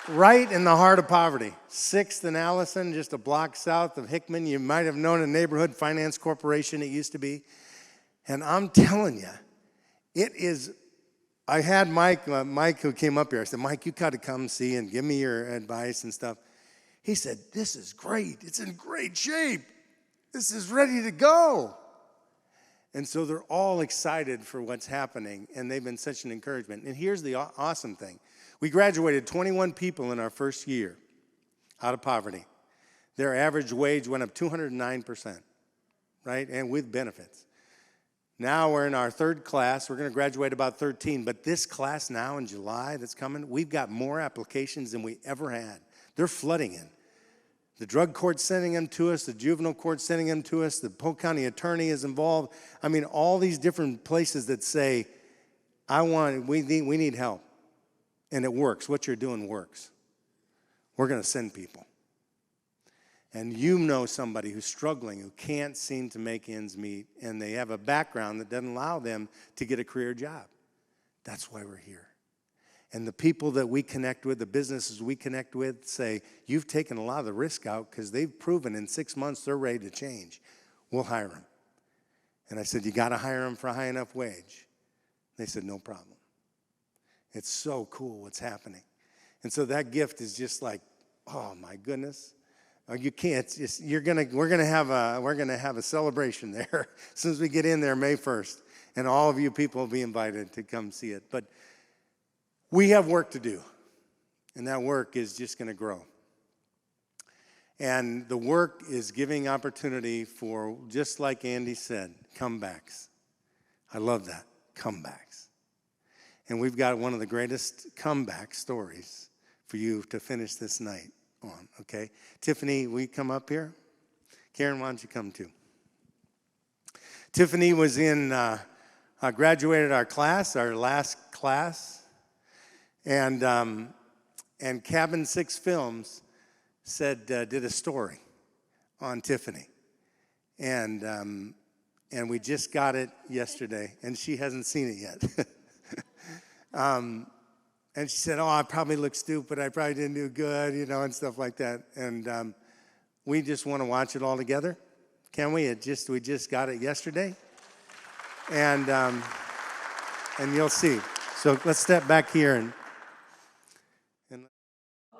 Right in the heart of poverty. 6th and Allison, just a block south of Hickman. You might have known a Neighborhood Finance Corporation, it used to be. And I'm telling you, it is, I had Mike who came up here. I said, Mike, you got to come see and give me your advice and stuff. He said, this is great. It's in great shape. This is ready to go. And so they're all excited for what's happening, and they've been such an encouragement. And here's the awesome thing. We graduated 21 people in our first year out of poverty. Their average wage went up 209%, right, and with benefits. Now we're in our 3rd class. We're going to graduate about 13, but this class now in July that's coming, we've got more applications than we ever had. They're flooding in. The drug court's sending them to us. The juvenile court's sending them to us. The Polk County attorney is involved. I mean, all these different places that say, we need help. And it works. What you're doing works. We're going to send people. And you know somebody who's struggling, who can't seem to make ends meet, and they have a background that doesn't allow them to get a career job. That's why we're here. And the people that we connect with, the businesses we connect with, say, you've taken a lot of the risk out because they've proven in 6 months they're ready to change. We'll hire them. And I said, you got to hire them for a high enough wage. They said, no problem. It's so cool what's happening. And so that gift is just like, oh my goodness. You can't. We're gonna have a celebration there as soon as we get in there May 1st, and all of you people will be invited to come see it. But we have work to do, and that work is just going to grow. And the work is giving opportunity for, just like Andy said, comebacks. I love that, comebacks. And we've got one of the greatest comeback stories for you to finish this night on, okay? Tiffany, will you come up here? Karen, why don't you come too? Tiffany was graduated our class, our last class. And Cabin 6 Films did a story on Tiffany. And we just got it yesterday, and she hasn't seen it yet. And she said, I probably look stupid. I probably didn't do good, and stuff like that. And we just want to watch it all together. Can we? We just got it yesterday. and you'll see. So let's step back here and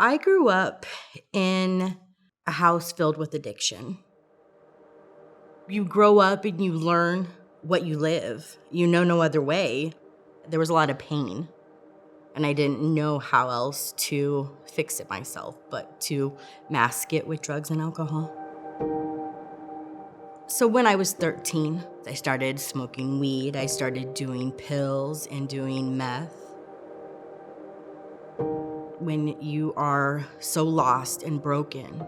I grew up in a house filled with addiction. You grow up and you learn what you live. You know no other way. There was a lot of pain, and I didn't know how else to fix it myself but to mask it with drugs and alcohol. So when I was 13, I started smoking weed. I started doing pills and doing meth. When you are so lost and broken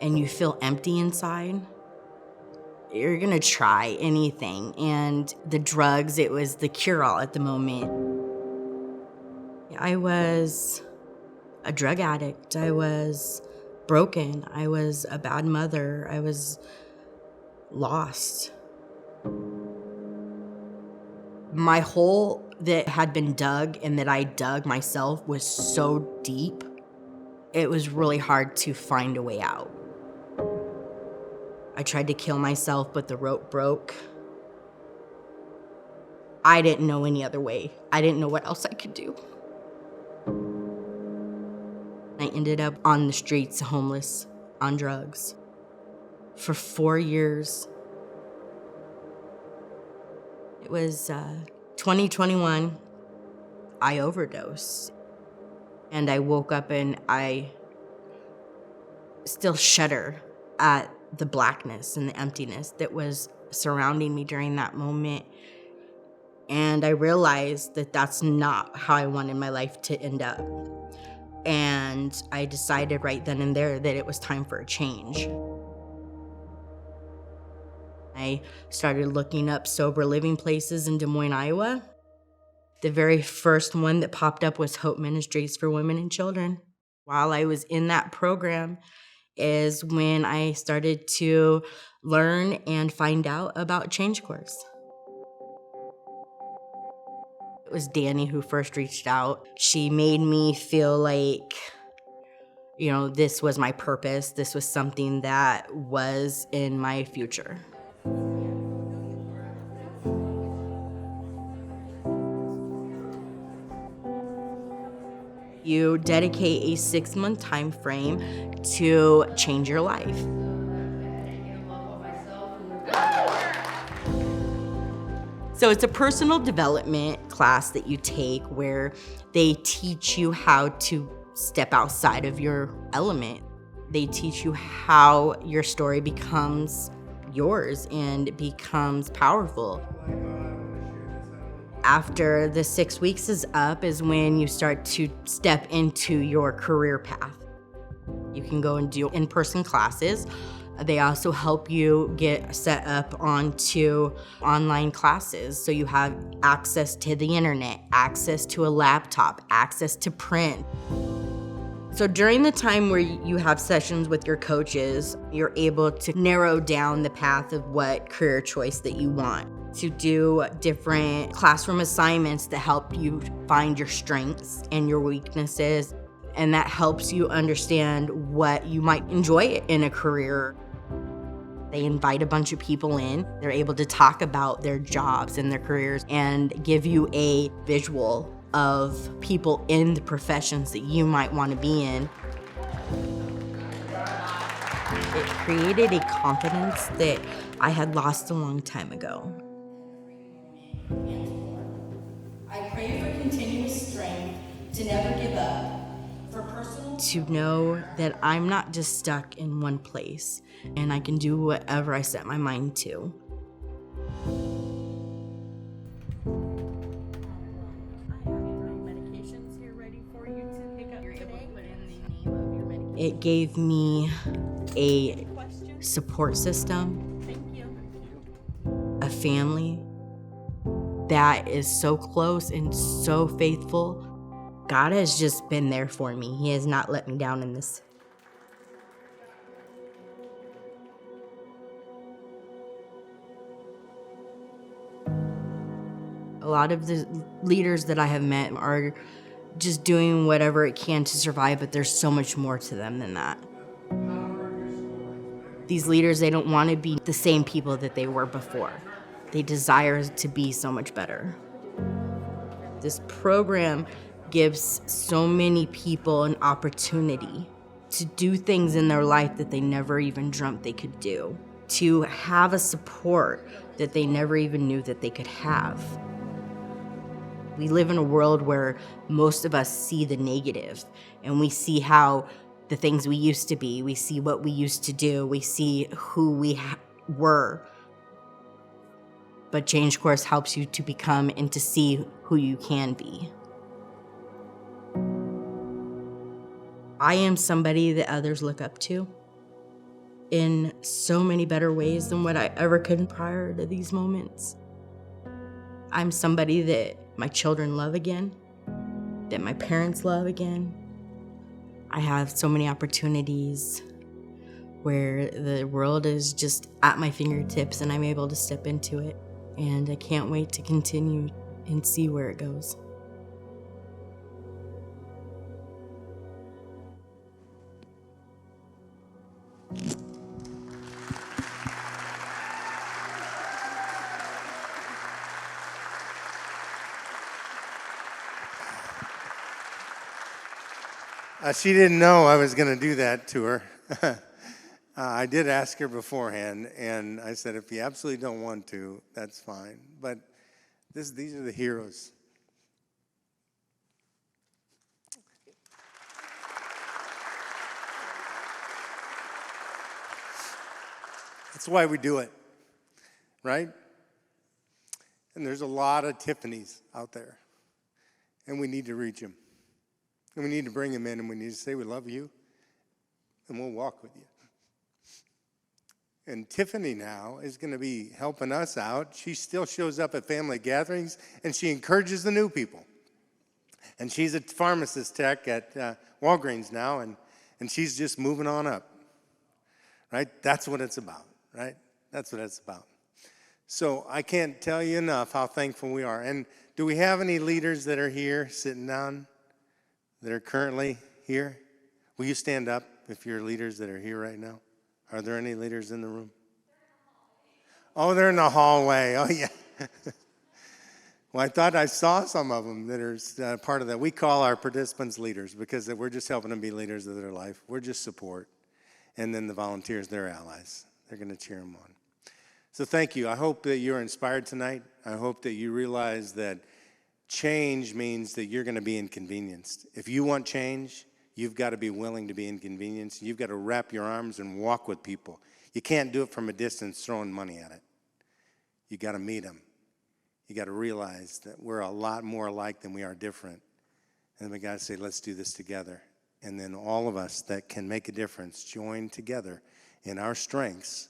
and you feel empty inside, you're gonna try anything. And the drugs, it was the cure-all at the moment. I was a drug addict. I was broken. I was a bad mother. I was lost. My hole that had been dug and that I dug myself was so deep, it was really hard to find a way out. I tried to kill myself, but the rope broke. I didn't know any other way. I didn't know what else I could do. I ended up on the streets, homeless, on drugs, for 4 years. It was 2021, I overdosed. And I woke up and I still shudder at the blackness and the emptiness that was surrounding me during that moment. And I realized that that's not how I wanted my life to end up. And I decided right then and there that it was time for a change. I started looking up sober living places in Des Moines, Iowa. The very first one that popped up was Hope Ministries for Women and Children. While I was in that program is when I started to learn and find out about Change Course. It was Danny who first reached out. She made me feel like, this was my purpose. This was something that was in my future. You dedicate a 6-month time frame to change your life. So it's a personal development class that you take where they teach you how to step outside of your element. They teach you how your story becomes yours and becomes powerful. After the 6 weeks is up is when you start to step into your career path. You can go and do in-person classes. They also help you get set up onto online classes. So you have access to the internet, access to a laptop, access to print. So during the time where you have sessions with your coaches, you're able to narrow down the path of what career choice that you want. To do different classroom assignments to help you find your strengths and your weaknesses. And that helps you understand what you might enjoy in a career. They invite a bunch of people in. They're able to talk about their jobs and their careers and give you a visual of people in the professions that you might want to be in. It created a confidence that I had lost a long time ago. I pray for continuous strength to never give up, for personal to know that I'm not just stuck in one place and I can do whatever I set my mind to. It gave me a support system, a family that is so close and so faithful. God has just been there for me. He has not let me down in this. A lot of the leaders that I have met are just doing whatever it can to survive, but there's so much more to them than that. These leaders, they don't want to be the same people that they were before. They desire to be so much better. This program gives so many people an opportunity to do things in their life that they never even dreamt they could do, to have a support that they never even knew that they could have. We live in a world where most of us see the negative, and we see how the things we used to be, we see what we used to do, we see who we were. But Change Course helps you to become and to see who you can be. I am somebody that others look up to in so many better ways than what I ever could prior to these moments. I'm somebody that my children love again, that my parents love again. I have so many opportunities where the world is just at my fingertips and I'm able to step into it. And I can't wait to continue and see where it goes. She didn't know I was going to do that to her. I did ask her beforehand, and I said, if you absolutely don't want to, that's fine. But these are the heroes. That's why we do it, right? And there's a lot of Tiffany's out there, and we need to reach them. And we need to bring them in, and we need to say we love you, and we'll walk with you. And Tiffany now is going to be helping us out. She still shows up at family gatherings, and she encourages the new people. And she's a pharmacist tech at Walgreens now, and she's just moving on up, right? That's what it's about, right? That's what it's about. So I can't tell you enough how thankful we are. And do we have any leaders that are here sitting down that are currently here? Will you stand up if you're leaders that are here right now? Are there any leaders in the room? Oh, they're in the hallway. Oh, yeah. Well, I thought I saw some of them that are part of that. We call our participants leaders because we're just helping them be leaders of their life. We're just support. And then the volunteers, they're allies. They're going to cheer them on. So thank you. I hope that you're inspired tonight. I hope that you realize that change means that you're going to be inconvenienced. If you want change, you've got to be willing to be inconvenienced. You've got to wrap your arms and walk with people. You can't do it from a distance throwing money at it. You got to meet them. You got to realize that we're a lot more alike than we are different. And then we got to say, let's do this together. And then all of us that can make a difference join together in our strengths,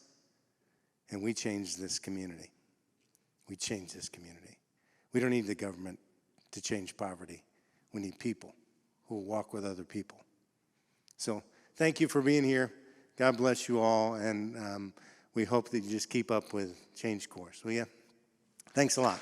and we change this community. We change this community. We don't need the government to change poverty. We need people who will walk with other people. So thank you for being here. God bless you all, and we hope that you just keep up with Change Course. Will you? Thanks a lot.